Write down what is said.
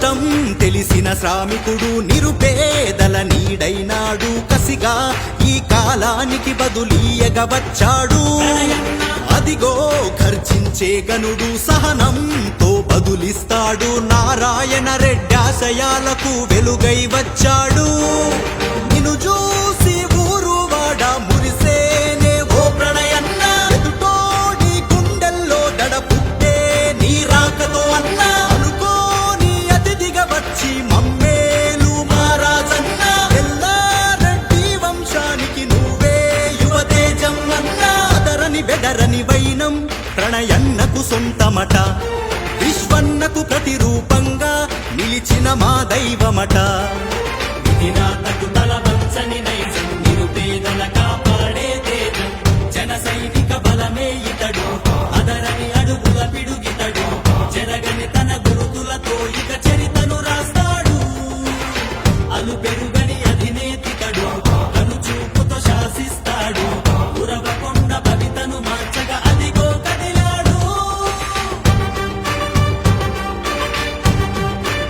కష్టం తెలిసిన శ్రామికుడు నిరుపేదల నీడైనాడు కసిగా ఈ కాలానికి బదులీయగా వచ్చాడు అదిగో గర్జించే గనుడు సహనంతో బదులిస్తాడు నారాయణ రెడ్డి ఆశయాలకు వెలుగై వచ్చాడు నిన్ను చూసి ఊరు వాడ మురిసేనే ఓ ప్రణయన్న ఎదుటోడి గుండెల్లో దడ పుట్టే నీ రాకతో అన్న అనుకోని అతిథిగా వచ్చి మమ్మేలు మారాజన్న ఎల్లారెడ్డి వంశానికి నువ్వే యువతేజం అన్న అదరని బెదరని వైనం ప్రణయన్నకు సొంతమట విశ్వన్నకు ప్రతిరూపంగా నిలిచిన మా దైవమట